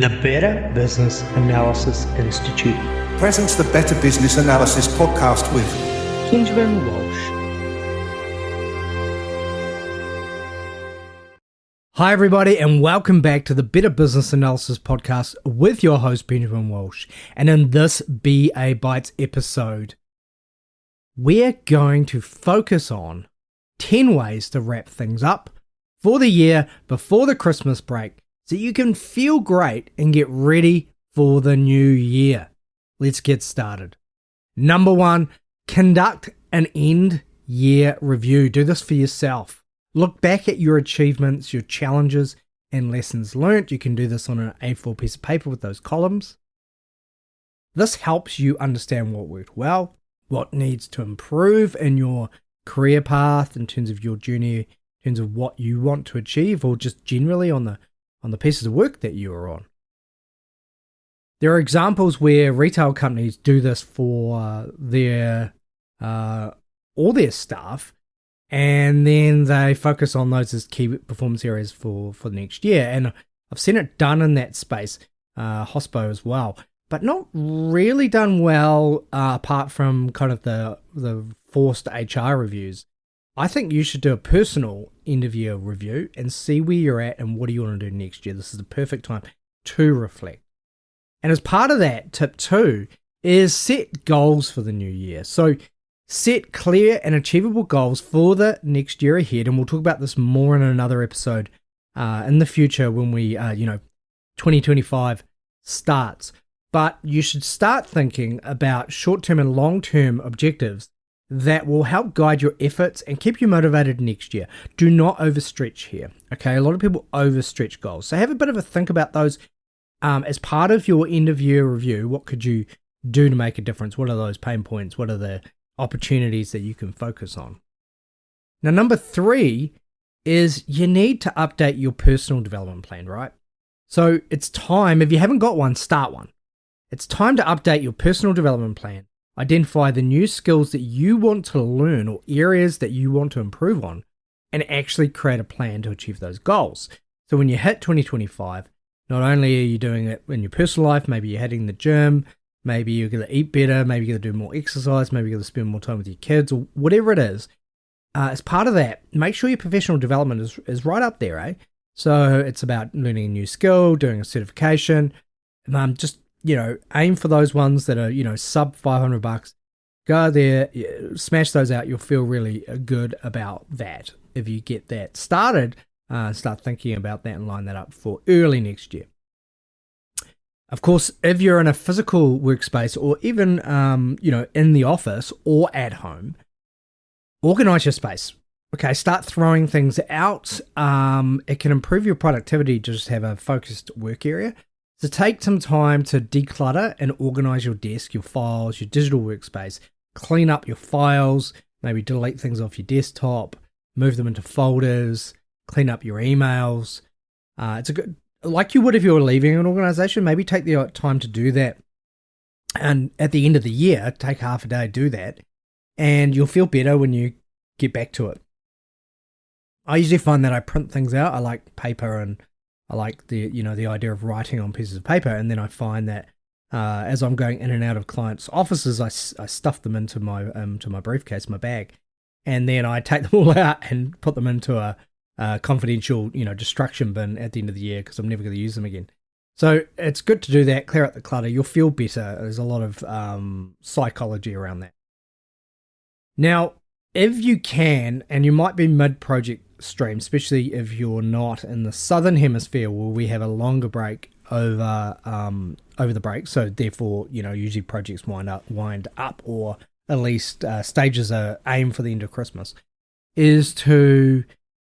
The Better Business Analysis Institute presents the Better Business Analysis podcast with Benjamin Walsh. Hi everybody, and welcome back to the Better Business Analysis podcast with your host Benjamin Walsh. And in this BA Bytes episode, we're going to focus on 10 ways to wrap things up for the year before the Christmas break so you can feel great and get ready for the new year. Let's get started. Number 1, conduct an end year review. Do this for yourself. Look back at your achievements, your challenges, and lessons learned. You can do this on an A4 piece of paper with those columns. This helps you understand what worked well, what needs to improve in your career path in terms of your journey, in terms of what you want to achieve, or just generally on the pieces of work that you are on. There are examples where retail companies do this for their all their staff, and then they focus on those as key performance areas for the next year. And I've seen it done in that space, hospo as well, but not really done well apart from kind of the forced HR reviews. I think you should do a personal end-of-year review and see where you're at and what do you want to do next year. This is the perfect time to reflect. And as part of that, tip 2 is set goals for the new year. So set clear and achievable goals for the next year ahead, and we'll talk about this more in another episode in the future when we, 2025 starts. But you should start thinking about short-term and long-term objectives that will help guide your efforts and keep you motivated next year. Do not overstretch here, okay? A lot of people overstretch goals. So have a bit of a think about those as part of your end-of-year review. What could you do to make a difference? What are those pain points? What are the opportunities that you can focus on? Now, number 3 is you need to update your personal development plan, right? So it's time, if you haven't got one, start one. It's time to update your personal development plan. Identify the new skills that you want to learn or areas that you want to improve on, and actually create a plan to achieve those goals. So when you hit 2025, not only are you doing it in your personal life, maybe you're hitting the gym, maybe you're going to eat better, maybe you're going to do more exercise, maybe you're going to spend more time with your kids, or whatever it is. As part of that, make sure your professional development is right up there, eh? So it's about learning a new skill, doing a certification, aim for those ones that are, sub $500. Go there, smash those out. You'll feel really good about that. If you get that started, start thinking about that and line that up for early next year. Of course, if you're in a physical workspace or even, in the office or at home, organize your space. Okay, start throwing things out. It can improve your productivity to just have a focused work area. So take some time to declutter and organize your desk, your files, your digital workspace. Clean up your files, maybe delete things off your desktop, move them into folders, clean up your emails. It's a good, like you would if you were leaving an organization, maybe take the time to do that. And at the end of the year, take half a day, do that, and you'll feel better when you get back to it. I usually find that I print things out. I like paper, and I like the idea of writing on pieces of paper, and then I find that as I'm going in and out of clients' offices, I stuff them into my briefcase, my bag, and then I take them all out and put them into a confidential, destruction bin at the end of the year because I'm never going to use them again. So it's good to do that, clear out the clutter. You'll feel better. There's a lot of psychology around that. Now, if you can, and you might be mid-project stream, especially if you're not in the southern hemisphere where we have a longer break over the break, so therefore usually projects wind up, or at least stages are aimed for the end of Christmas, is to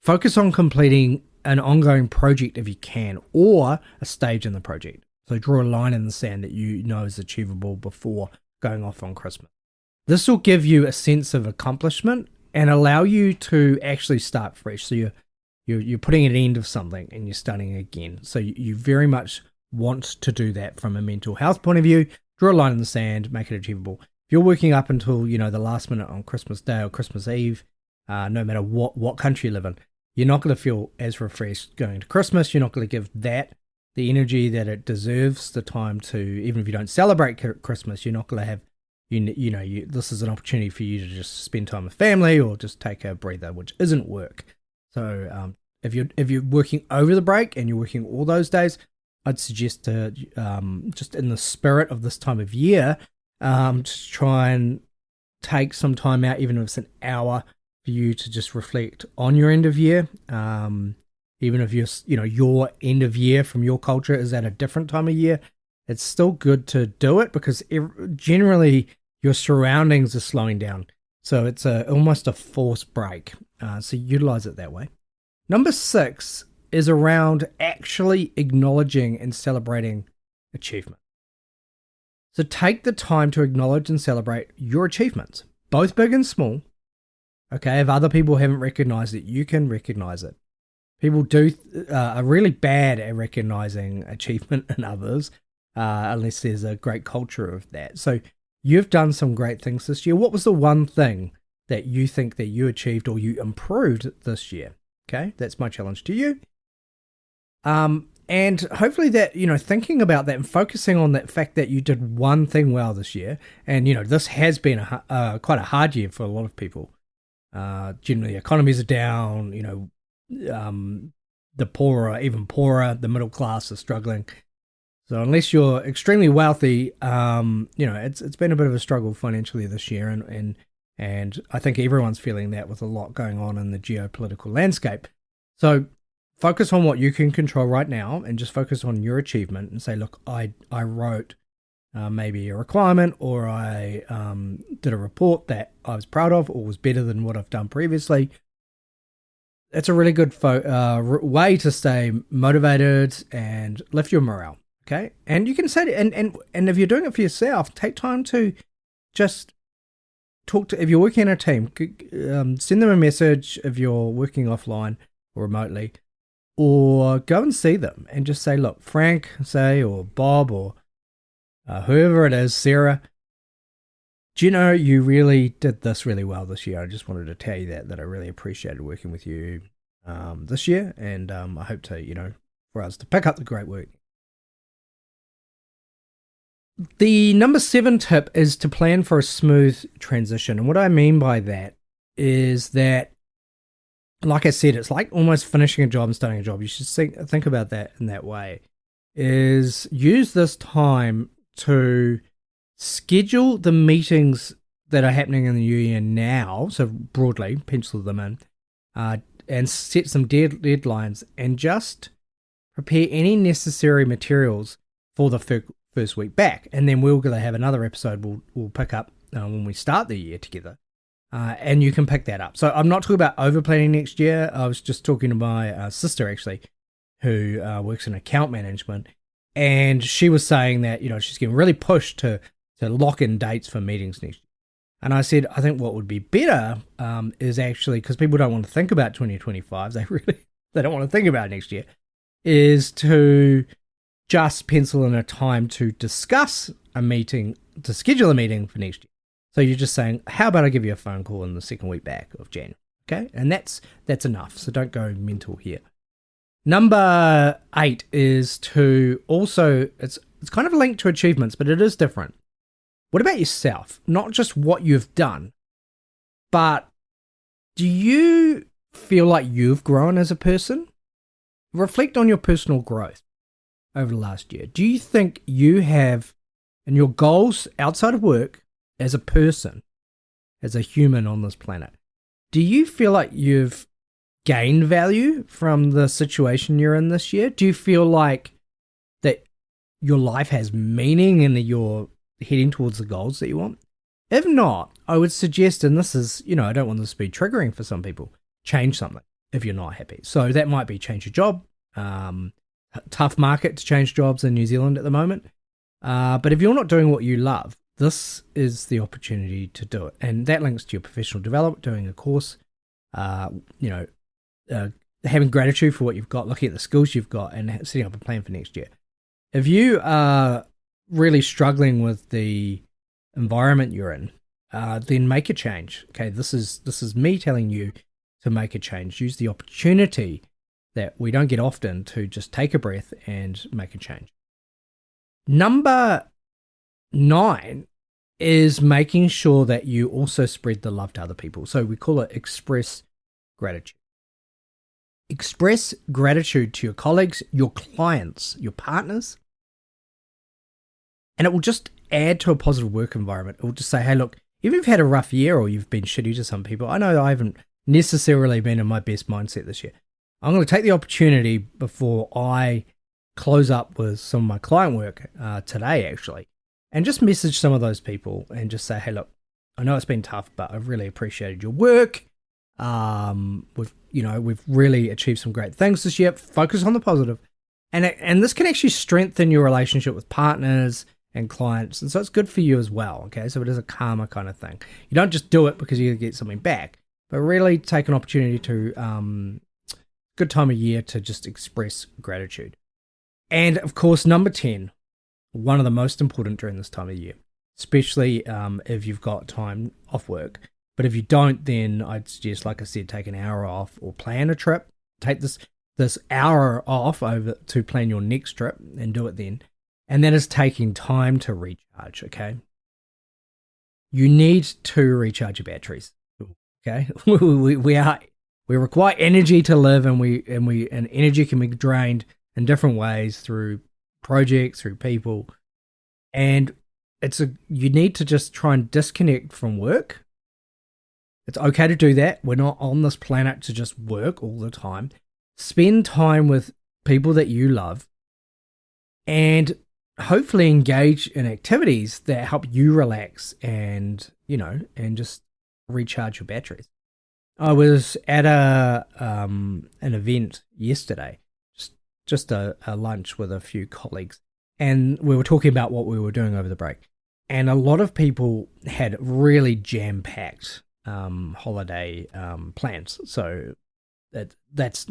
focus on completing an ongoing project if you can, or a stage in the project. So draw a line in the sand that you know is achievable before going off on Christmas. This will give you a sense of accomplishment and allow you to actually start fresh. So you're putting an end of something and you're starting again. So you very much want to do that from a mental health point of view. Draw a line in the sand, make it achievable. If you're working up until the last minute on Christmas Day or Christmas Eve, no matter what country you live in, you're not going to feel as refreshed going to Christmas. You're not going to give that the energy that it deserves, the time to, even if you don't celebrate Christmas, you're not going to have, this is an opportunity for you to just spend time with family or just take a breather, which isn't work. So if you're working over the break and you're working all those days, I'd suggest to just in the spirit of this time of year, just try and take some time out, even if it's an hour, for you to just reflect on your end of year. Even if your end of year from your culture is at a different time of year, it's still good to do it because generally your surroundings are slowing down. So it's almost a forced break. So utilize it that way. Number 6 is around actually acknowledging and celebrating achievement. So take the time to acknowledge and celebrate your achievements, both big and small. Okay, if other people haven't recognized it, you can recognize it. People are really bad at recognizing achievement in others, unless there's a great culture of that. So you've done some great things this year. What was the one thing that you think that you achieved or you improved this year? Okay, that's my challenge to you. And hopefully that, thinking about that and focusing on that fact that you did one thing well this year, and, this has been quite a hard year for a lot of people. Generally, economies are down, the poor are even poorer, the middle class are struggling. So unless you're extremely wealthy, it's been a bit of a struggle financially this year, and I think everyone's feeling that with a lot going on in the geopolitical landscape. So focus on what you can control right now and just focus on your achievement and say, look, I wrote maybe a requirement, or I did a report that I was proud of or was better than what I've done previously. It's a really good way to stay motivated and lift your morale, okay? And you can say, and if you're doing it for yourself, take time to just talk to, if you're working in a team, send them a message if you're working offline or remotely, or go and see them and just say, look, Frank, or Bob, or whoever it is, Sarah, do you know you really did this really well this year? I just wanted to tell you that I really appreciated working with you this year, and I hope to, for us to pick up the great work. The number 7 tip is to plan for a smooth transition. And what I mean by that is that, like I said, it's like almost finishing a job and starting a job. You should think about that in that way. Is use this time to schedule the meetings that are happening in the new year now, so broadly, pencil them in, and set some deadlines, and just prepare any necessary materials for the first week back. And then we're going to have another episode we'll pick up when we start the year together. And you can pick that up. So I'm not talking about over-planning next year. I was just talking to my sister, actually, who works in account management. And she was saying that, she's getting really pushed to lock in dates for meetings next year. And I said, I think what would be better is actually, because people don't want to think about 2025, they don't want to think about next year, is to just pencil in a time to discuss a meeting, to schedule a meeting for next year. So you're just saying, how about I give you a phone call in the second week back of January? Okay, and that's enough. So don't go mental here. Number 8 is to also, it's kind of linked to achievements, but it is different. What about yourself? Not just what you've done, but do you feel like you've grown as a person? Reflect on your personal growth over the last year. Do you think you have, in your goals outside of work, as a person, as a human on this planet, do you feel like you've gained value from the situation you're in this year? Do you feel like that your life has meaning and that you're heading towards the goals that you want? If not, I would suggest, and this is, I don't want this to be triggering for some people, change something if you're not happy. So that might be change your job. Tough market to change jobs in New Zealand at the moment. But if you're not doing what you love, this is the opportunity to do it. And that links to your professional development, doing a course, having gratitude for what you've got, looking at the skills you've got, and setting up a plan for next year. If you are really struggling with the environment you're in, then make a change. Okay, this is me telling you to make a change. Use the opportunity that we don't get often, to just take a breath and make a change. Number 9 is making sure that you also spread the love to other people. So we call it express gratitude. Express gratitude to your colleagues, your clients, your partners, and it will just add to a positive work environment. It will just say, hey, look, if you've had a rough year or you've been shitty to some people, I know I haven't necessarily been in my best mindset this year. I'm going to take the opportunity before I close up with some of my client work today, actually, and just message some of those people and just say, hey, look, I know it's been tough, but I've really appreciated your work. We've really achieved some great things this year. Focus on the positive. And this can actually strengthen your relationship with partners and clients. And so it's good for you as well. Okay. So it is a karma kind of thing. You don't just do it because you get something back, but really take an opportunity to, good time of year to just express gratitude. And of course, number 10, one of the most important during this time of year, especially if you've got time off work. But if you don't, then I'd suggest, like I said, take an hour off or plan a trip. Take this hour off over to plan your next trip and do it then. And that is taking time to recharge, okay? You need to recharge your batteries, okay? We require energy to live, and energy can be drained in different ways through projects, through people. And you need to just try and disconnect from work. It's okay to do that. We're not on this planet to just work all the time. Spend time with people that you love and hopefully engage in activities that help you relax and just recharge your batteries. I was at an event yesterday, just a lunch with a few colleagues, and we were talking about what we were doing over the break. And a lot of people had really jam-packed holiday plans. So that's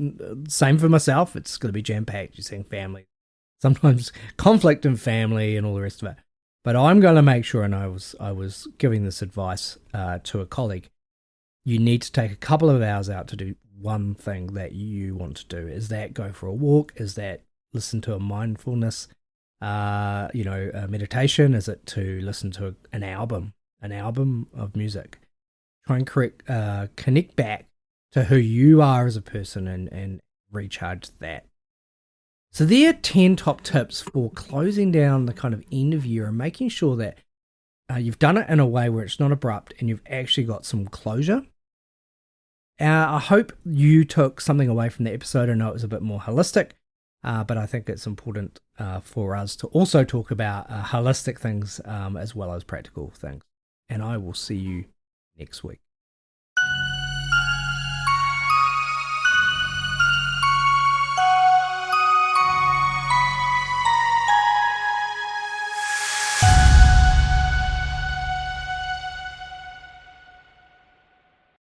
same for myself. It's going to be jam-packed. You're seeing family, sometimes conflict in family and all the rest of it. But I'm going to make sure, and I was giving this advice to a colleague, you need to take a couple of hours out to do one thing that you want to do. Is that go for a walk? Is that listen to a mindfulness, a meditation? Is it to listen to an album of music? Try and connect back to who you are as a person and recharge that. So there are 10 top tips for closing down the kind of end of year and making sure that you've done it in a way where it's not abrupt and you've actually got some closure. I hope you took something away from the episode. I know it was a bit more holistic, but I think it's important for us to also talk about holistic things as well as practical things. And I will see you next week.